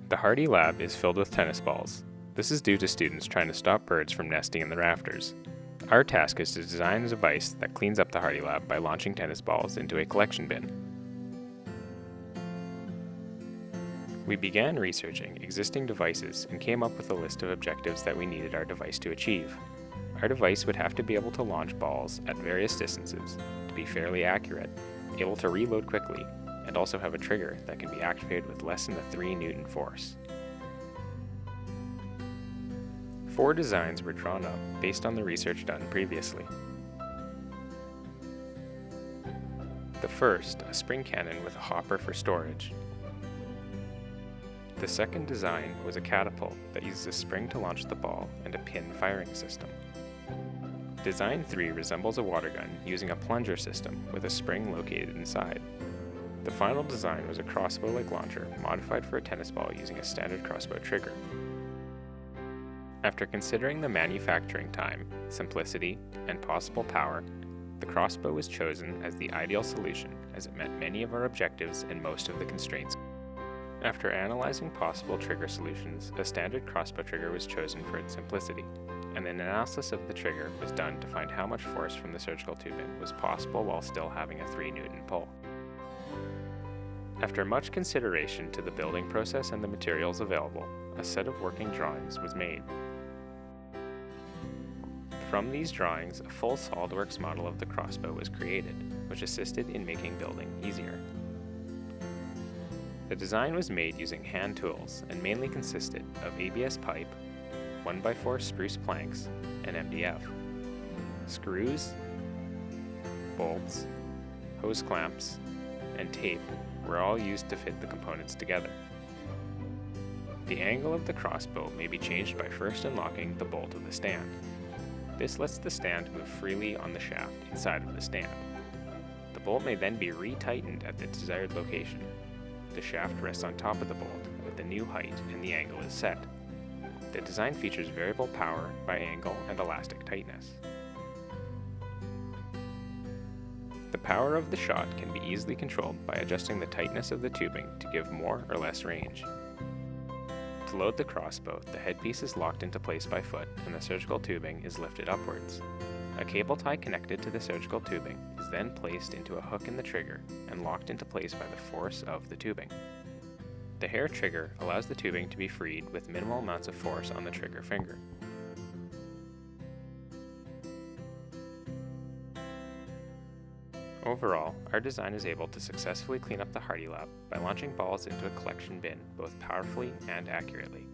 The Hardy Lab is filled with tennis balls. This is due to students trying to stop birds from nesting in the rafters. Our task is to design a device that cleans up the Hardy Lab by launching tennis balls into a collection bin. We began researching existing devices and came up with a list of objectives that we needed our device to achieve. Our device would have to be able to launch balls at various distances, to be fairly accurate, able to reload quickly, and also have a trigger that can be activated with less than a 3 Newton force. 4 designs were drawn up based on the research done previously. The first, a spring cannon with a hopper for storage. The second design was a catapult that uses a spring to launch the ball and a pin firing system. Design 3 resembles a water gun using a plunger system with a spring located inside. The final design was a crossbow-like launcher modified for a tennis ball using a standard crossbow trigger. After considering the manufacturing time, simplicity, and possible power, the crossbow was chosen as the ideal solution as it met many of our objectives and most of the constraints. After analyzing possible trigger solutions, a standard crossbow trigger was chosen for its simplicity, and an analysis of the trigger was done to find how much force from the surgical tubing was possible while still having a 3 Newton pull. After much consideration to the building process and the materials available, a set of working drawings was made. From these drawings, a full SolidWorks model of the crossbow was created, which assisted in making building easier. The design was made using hand tools and mainly consisted of ABS pipe, 1x4 spruce planks, and MDF. Screws, bolts, hose clamps, and tape were all used to fit the components together. The angle of the crossbow may be changed by first unlocking the bolt of the stand. This lets the stand move freely on the shaft inside of the stand. The bolt may then be re-tightened at the desired location. The shaft rests on top of the bolt at the new height and the angle is set. The design features variable power by angle and elastic tightness. The power of the shot can be easily controlled by adjusting the tightness of the tubing to give more or less range. To load the crossbow, the headpiece is locked into place by foot and the surgical tubing is lifted upwards. A cable tie connected to the surgical tubing is then placed into a hook in the trigger and locked into place by the force of the tubing. The hair trigger allows the tubing to be freed with minimal amounts of force on the trigger finger. Overall, our design is able to successfully clean up the Hardy Lab by launching balls into a collection bin both powerfully and accurately.